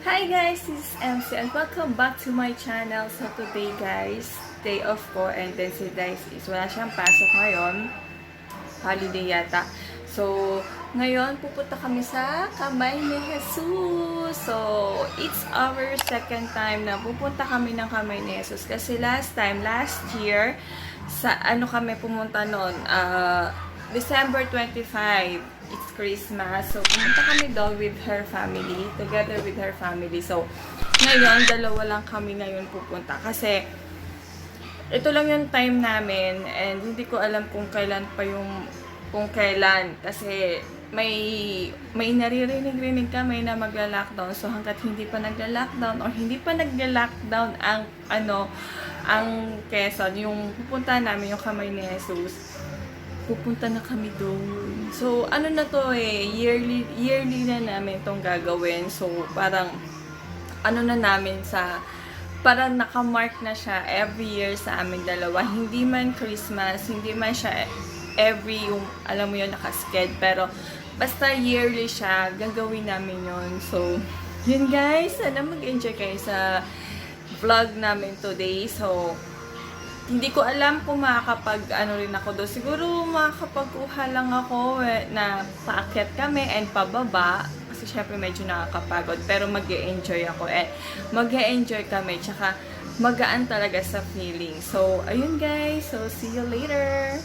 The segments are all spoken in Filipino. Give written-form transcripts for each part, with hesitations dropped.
Hi guys, this is MC and welcome back to my channel. So today guys, day off ko and then si Dice is wala siyang pasok ngayon. Holiday yata. So, ngayon pupunta kami sa Kamay ni Jesus. So, it's our second time na pupunta kami ng Kamay ni Jesus. Kasi last year, sa ano kami pumunta noon, December 25. It's Christmas. So, pumunta kami doon with her family. Together with her family. So, ngayon, dalawa lang kami ngayon pupunta. Kasi, ito lang yung time namin. And hindi ko alam kung kailan pa yung kasi may naririnig kami na magla-lockdown. So hangga't hindi pa nagla-lockdown or hindi pa nagla-lockdown ang Quezon, yung pupunta namin yung Kamay ni Jesus, pupunta na kami doon. So ano na to yearly na namin tong gagawin. So parang ano na namin parang nakamark na siya every year sa amin dalawa. Hindi man Christmas, hindi man siya every yung, alam mo yun, nakasked. Pero, basta yearly siya, gagawin namin yun. So, yun guys, sana mag-enjoy kayo sa vlog namin today. So, hindi ko alam kung makakapag-ano rin ako doon. Siguro makakapagkuha lang ako na paakyat kami and pababa. Kasi syempre medyo nakakapagod. Pero mag-e-enjoy ako. And mag-e-enjoy kami. Tsaka, magaan talaga sa feeling. So, ayun guys. So, see you later.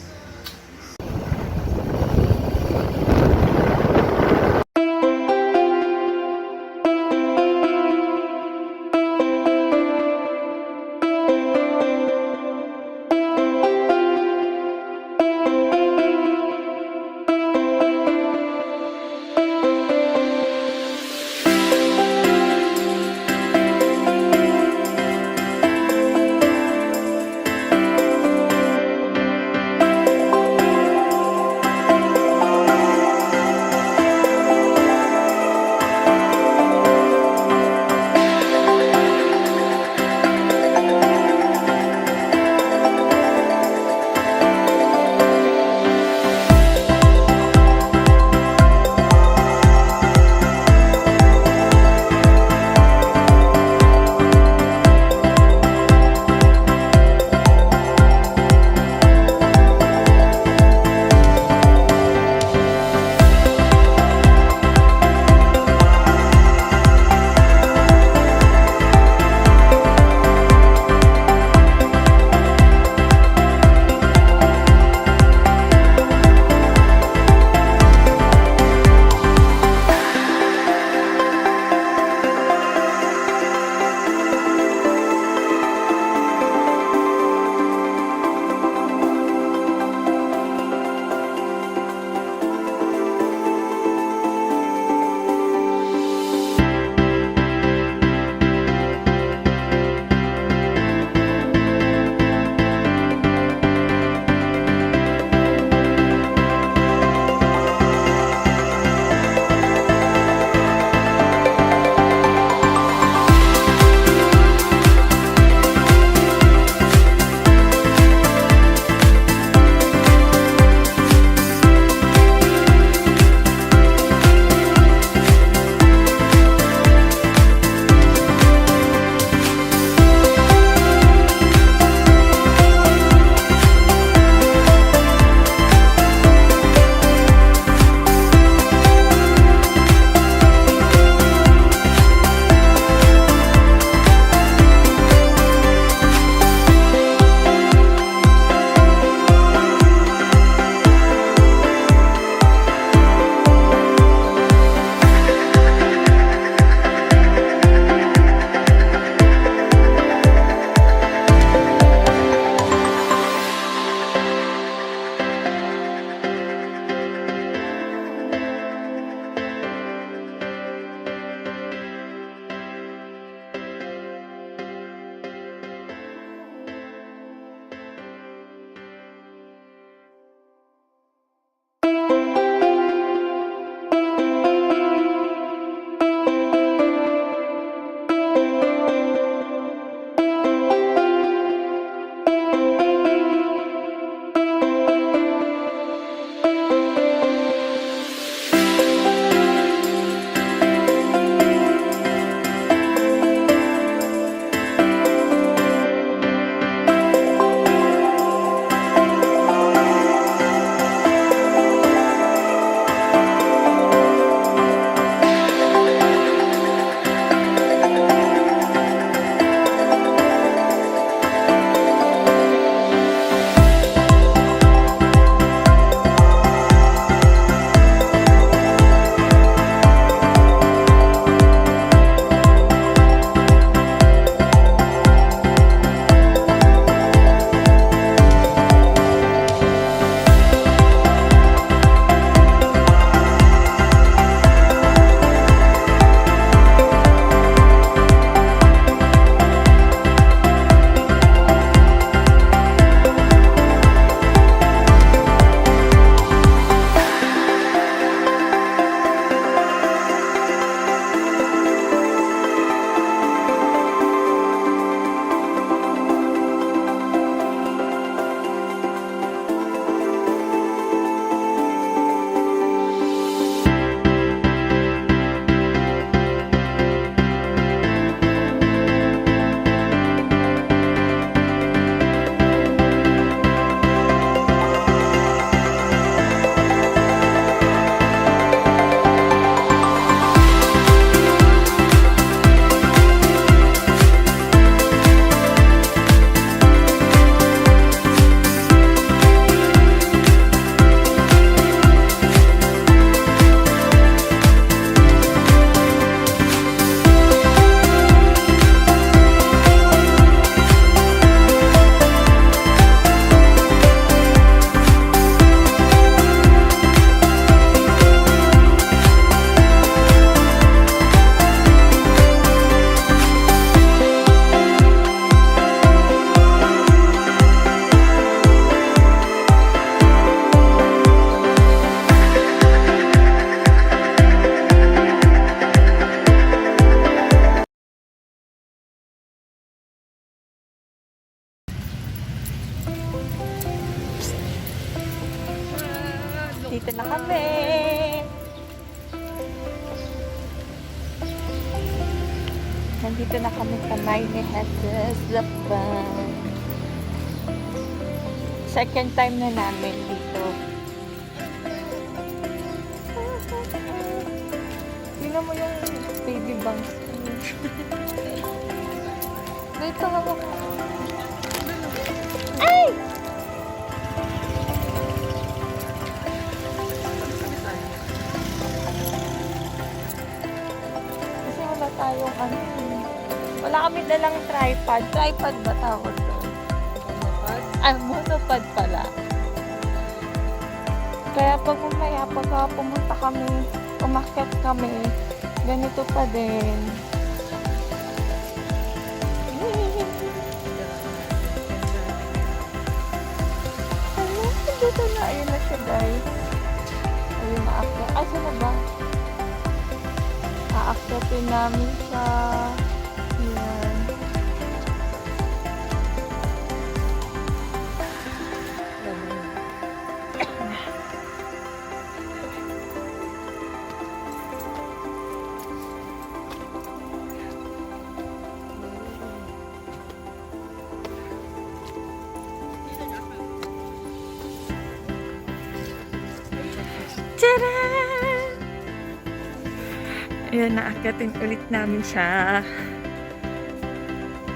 Nandito na kami sa Maine Hesses, Japan. Second time na namin dito. Tingnan mo yung baby banks. Dito ako. Ay! Kasi wala tayong ano. Wala kami dalang tripod. Tripod ba tawag doon? Ay, monopod pala. Kaya pag umaya, pagka pumunta kami, umakyat kami, ganito pa din. Dito na, ayun na siya guys. Ayun na ako. Ay, saan na ba? Aakyatin namin siya. Ayan. Tcharan! Ayan, naakyatin ulit namin siya.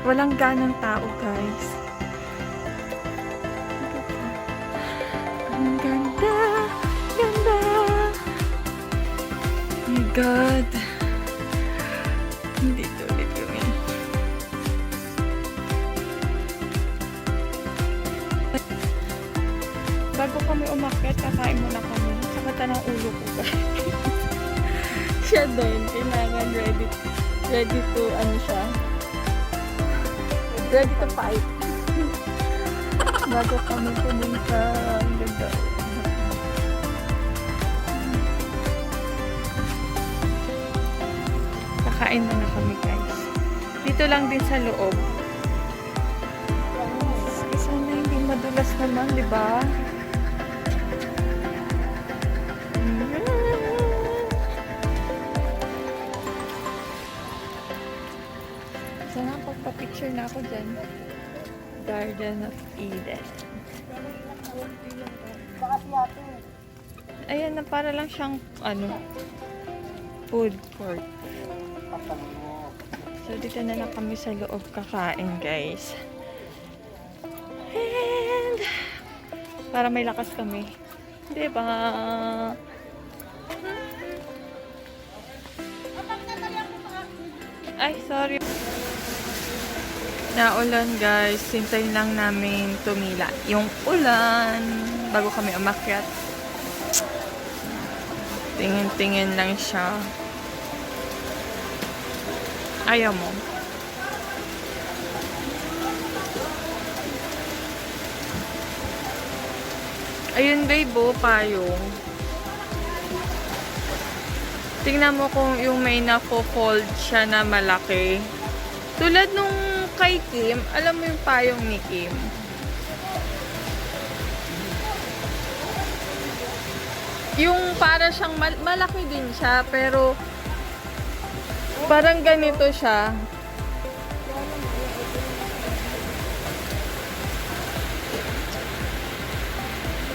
Walang ganang tao, guys. Ang ganda! Ganda! Oh my God! Dito ulit yun. Bago kami umakyat, kakain muna kami. Sakata ng ulo ko, guys. Siya din, kailangan ready to, ano siya, ready to fight. Bago kami pumunta, ang ganda. Kakain na kami, guys. Dito lang din sa loob. Sana hindi madulas naman, di ba? Sana pagpa-picture na ako dyan. Garden of Eden. Ayan na, para lang siyang ano, food court. So dito na lang kami sa loob kakain, guys. And para may lakas kami. Diba? Ay, sorry. Naulan, guys. Hintayin lang namin tumila yung ulan bago kami umakyat. Tingin-tingin lang siya. Ayaw mo. Ayun, babe, payong. Tingnan mo kung yung may na-fold siya na malaki. Tulad nung kay Kim, alam mo yung payong ni Kim? Yung para siyang malaki din siya, pero parang ganito siya.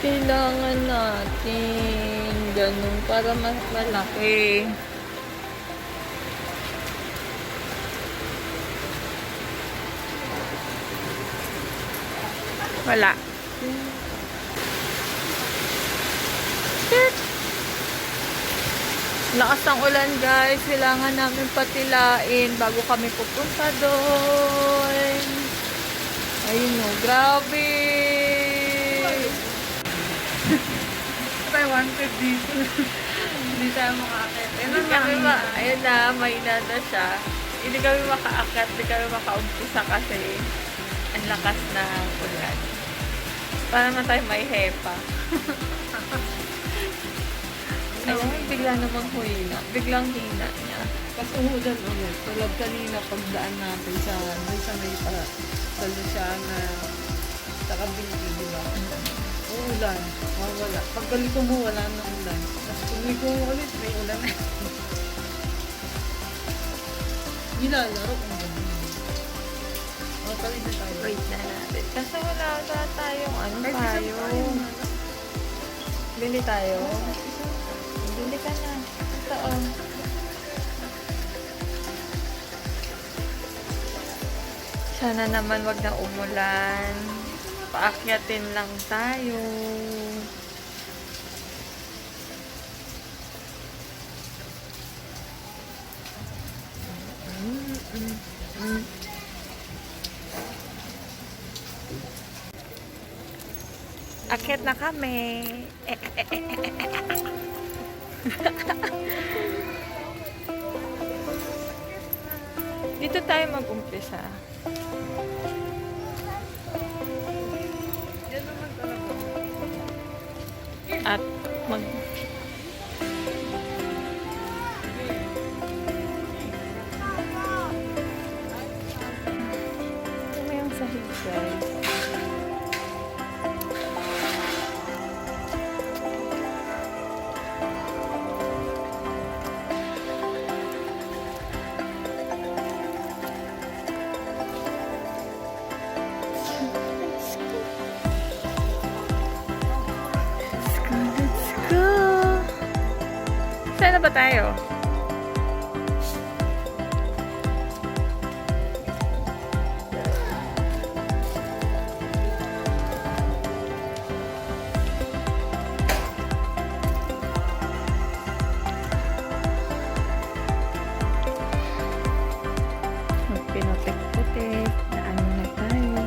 Kailangan natin ganun para mas malaki. Wala. Shit! Lakas ng ulan, guys. Kailangan namin patilain bago kami pupunta doon. Ayun o, grabe! I wanted dito. Hindi tayo makakit. Ayun na, may nada siya. Hindi kami makaakat, hindi kami makaumpisa kasi ang lakas ng ulan. Para naman tayo may hepa. Ayun, bigla namang hina. Biglang hina niya. Kasi umulan ulit. Tulad kanina pagdaan natin sa may sa Luciana sa kabili, di ba? Uulan. Mawala. Pagkaliko mo, wala na ulan. Tapos pagkaliko mo ulit, may ulan na. Nilalaro kung gano'n. Tawid na tayo. Wait na natin. Kasi wala tayong ano, Kahit isang payong. Bili tayo. Bili ka na. Ito oh. Sana naman wag na umulan. Paakyatin lang tayo. Akyat na kami. Dito tayo mag-umpisa. Yan naman talaga. At mag... Ito na yung sahig, guys. Let's go! Saan na ba tayo? Magpinotek-potek. Daan na tayo.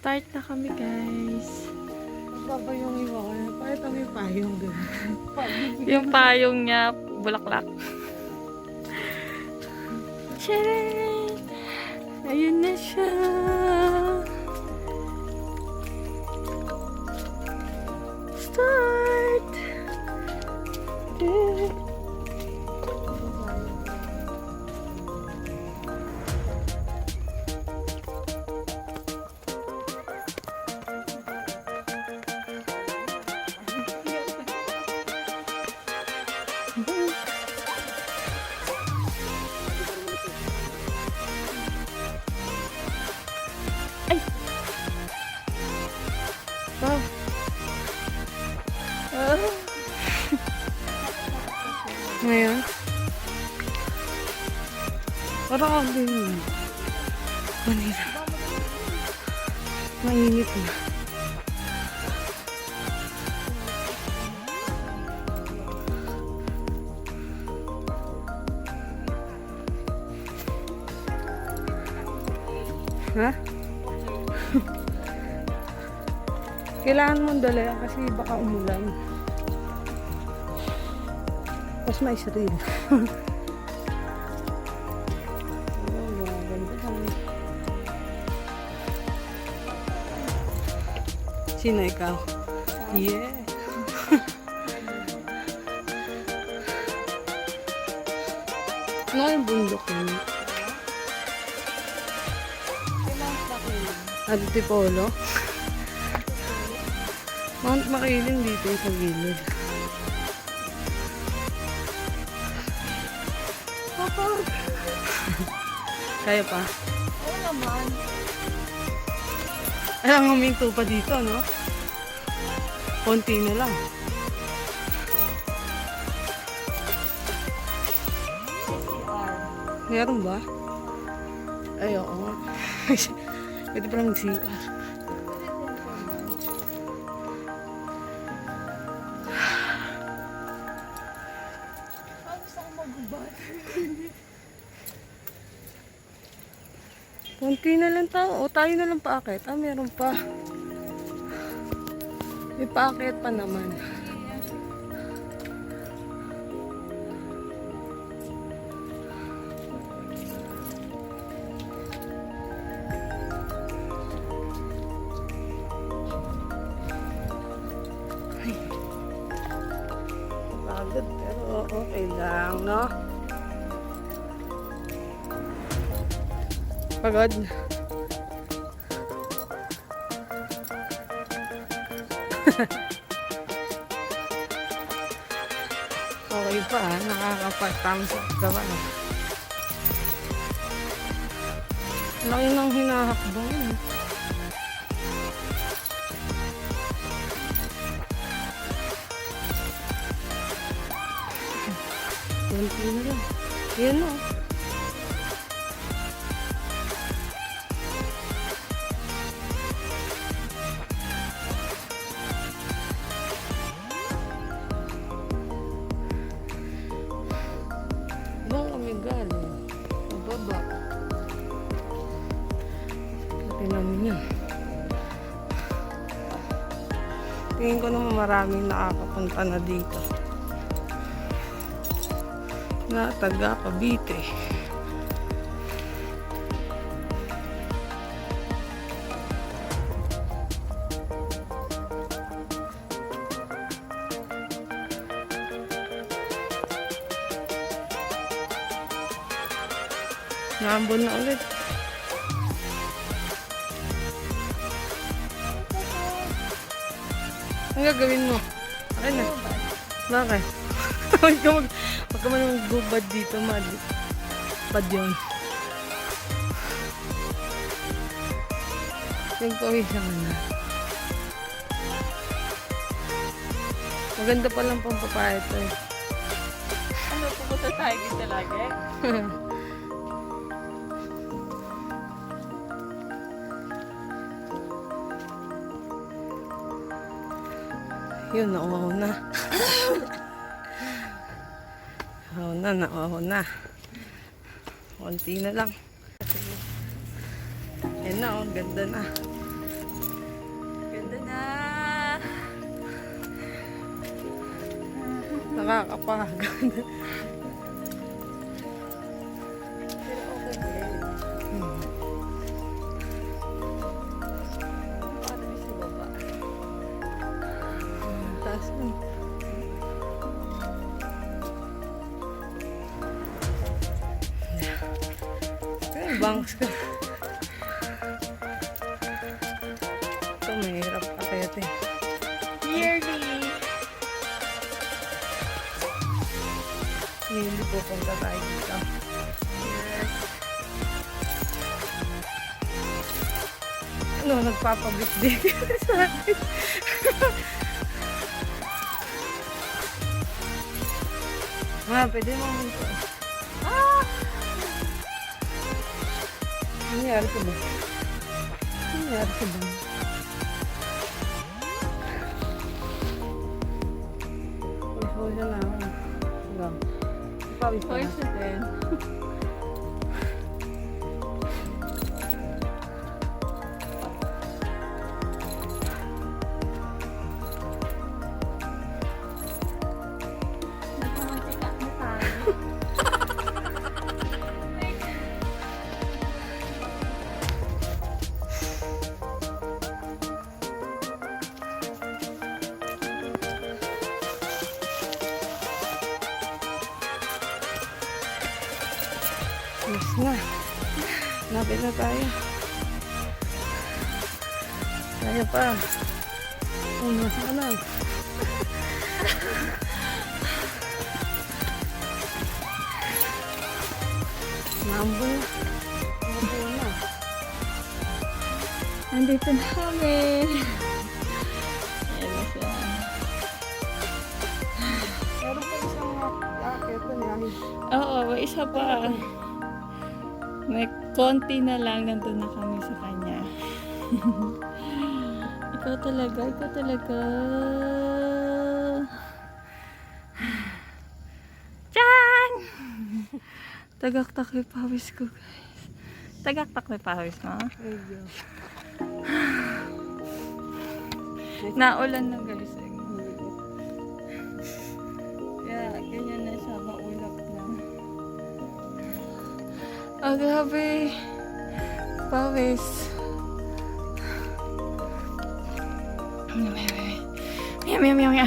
Start na kami, guys. Baba yung iwa ko na. Bakit kami payong gano'n? Yung payong niya, bulaklak. Tcharan! Ayun na siya. Start! Wow. Ngayon? Parang ako din. Manila. Mainit na. Ha? Kailangan mong dala kasi baka umulan. Tapos may sarili. Sino ikaw? Yeah. Ano yung bundok yun? Antipolo? Mount Makiling dito sa gilid. Papa! Kaya pa? Oo naman. Alam, huminto pa dito, no? Konti na lang. Meron ba? Ay, oo nga. Pwede pa lang mag-CR. Gusto ko magbubad. Konti na lang tao. O, tayo na lang paakit. Ah, meron pa. May paakit pa naman. Ay. Pagod pero okay lang, no? Pagod. Okay pa, nakaka-thumbs up ka ba? Laki ng hinahakbang yun. Kunti na lang. Yan o. Doon kami galing. Mababa. Pati namin yan. Tingin ko naman maraming nakakapunta na dito. Na taga Cavite. Naambon na ulit. Ang gagawin mo? Ay na. Bakit? Huwag ka man magbubad dito, mali. Bad yun. Nagpawisan ka na. Maganda pa lang pang papaya ito eh. Ano, pupunta tayo dito lagi? Yun, nauwaw na. Nauwaw na. Konti na lang. Yan na, oh, ganda na. Ganda na! Nakakapagod. Pero okay din. Paano yung sa baba? Taas mo. Bangs ka. Ito, mahirap pa kaya ito eh. Yearly! Hindi pupunta tayo dito. Yes. Ano, nagpapabik-bik sa akin. Pwede mo munto. Nangyari ko ba? Nangyari ko ba? Pawis na ako. Hanggang. Pawis na. Voice na din. Nakamantika na tayo. Yes na. Lapit na tayo. Kaya pa. Nasa ka na. Naambol na. Naambol na. Andito na kami. Ayan na siya. Meron pa isang jacket na yan. Oo, isa pa. May konti na lang, nandun na kami sa kanya. Ikaw talaga, ikaw talaga. Tiyan! Tagaktak may pawis ko, guys. Tagaktak may pawis mo. Medyo. Naulan na, guys. Kaya, ganyan na siya, maulap na. Oh, grabe. Pawis. Meow, meow, meow, meow.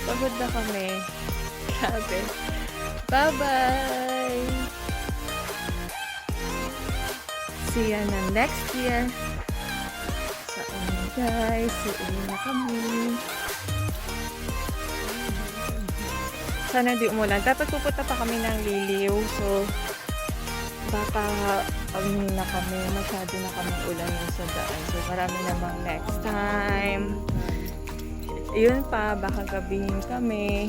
Pagod na kami. Grabe. Bye-bye! See ya na next year. Saan guys? Uuwi na kami. Sana di umulan. Dapat pupunta pa kami ng Liliw. So, baka na kami. Masyado na kami ulan sa daan. So, marami namang next time. Yun pa, baka gabihin kami.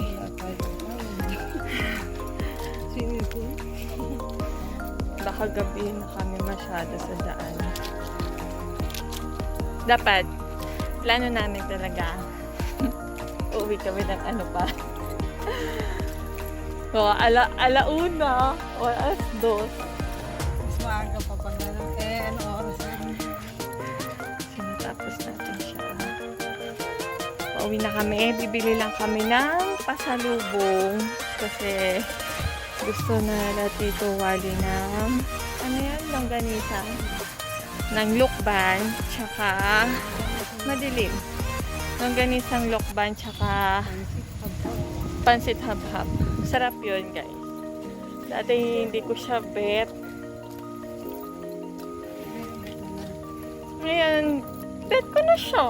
Swimming pool? Baka gabihin na kami masyado sa daan. Dapat, plano namin talaga. Uwi kami ng ano pa. O, alauna o alas 2. Mas maaga pa pa na. Ano oras na? Sinatapos natin siya. Pauwi na kami. Bibili lang kami ng pasalubong. Kasi gusto na Tito Wally ng ano yan? Longganisa. Ng lukban. Tsaka madilim. Longganisang lukban. Tsaka pansit hab-hab. Sarap yun, guys. Dati hindi ko siya bet. Ngayon, bet ko na siya.